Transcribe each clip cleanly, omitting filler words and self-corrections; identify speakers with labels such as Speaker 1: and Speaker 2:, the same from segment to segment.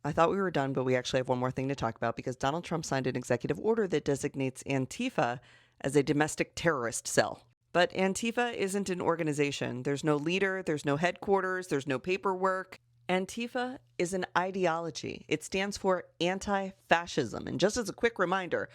Speaker 1: I thought we were done, but we actually have one more thing to talk about because Donald Trump signed an executive order that designates Antifa as a domestic terrorist cell. But Antifa isn't an organization. There's no leader, there's no headquarters, there's no paperwork. Antifa is an ideology. It stands for anti-fascism. And just as a quick reminder,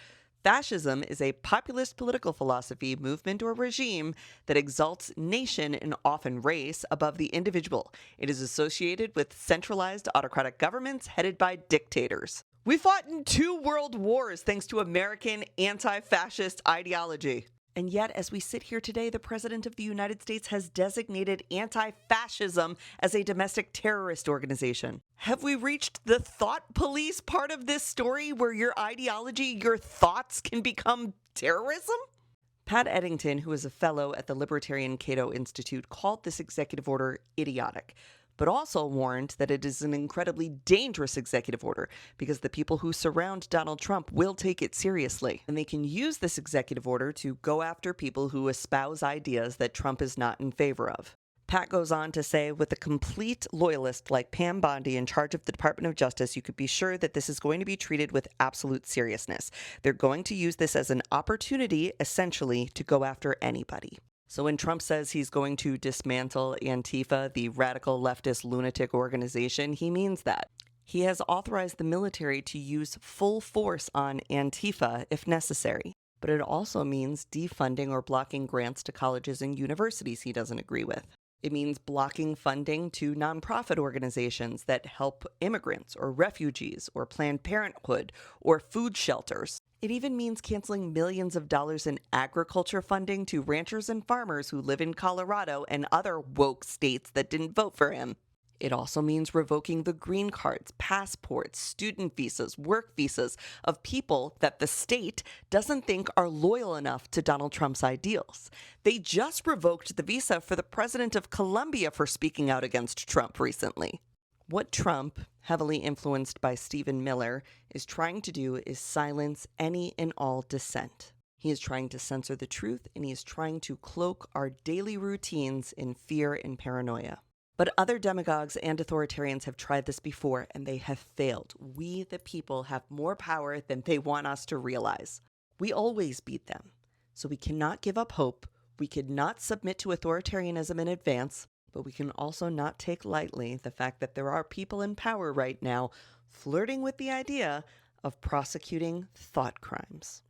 Speaker 1: fascism is a populist political philosophy, movement, or regime that exalts nation and often race above the individual. It is associated with centralized autocratic governments headed by dictators. We fought in 2 world wars thanks to American anti-fascist ideology. And yet, as we sit here today, the President of the United States has designated anti-fascism as a domestic terrorist organization. Have we reached the thought police part of this story where your ideology, your thoughts can become terrorism? Pat Eddington, who is a fellow at the Libertarian Cato Institute, called this executive order idiotic, but also warned that it is an incredibly dangerous executive order because the people who surround Donald Trump will take it seriously. And they can use this executive order to go after people who espouse ideas that Trump is not in favor of. Pat goes on to say, with a complete loyalist like Pam Bondi in charge of the Department of Justice, you could be sure that this is going to be treated with absolute seriousness. They're going to use this as an opportunity, essentially, to go after anybody. So when Trump says he's going to dismantle Antifa, the radical leftist lunatic organization, he means that. He has authorized the military to use full force on Antifa if necessary. But it also means defunding or blocking grants to colleges and universities he doesn't agree with. It means blocking funding to nonprofit organizations that help immigrants or refugees or Planned Parenthood or food shelters. It even means canceling millions of dollars in agriculture funding to ranchers and farmers who live in Colorado and other woke states that didn't vote for him. It also means revoking the green cards, passports, student visas, work visas of people that the state doesn't think are loyal enough to Donald Trump's ideals. They just revoked the visa for the president of Colombia for speaking out against Trump recently. What Trump, heavily influenced by Stephen Miller, is trying to do is silence any and all dissent. He is trying to censor the truth, and he is trying to cloak our daily routines in fear and paranoia. But other demagogues and authoritarians have tried this before, and they have failed. We, the people, have more power than they want us to realize. We always beat them. So we cannot give up hope. We cannot submit to authoritarianism in advance. But we can also not take lightly the fact that there are people in power right now flirting with the idea of prosecuting thought crimes.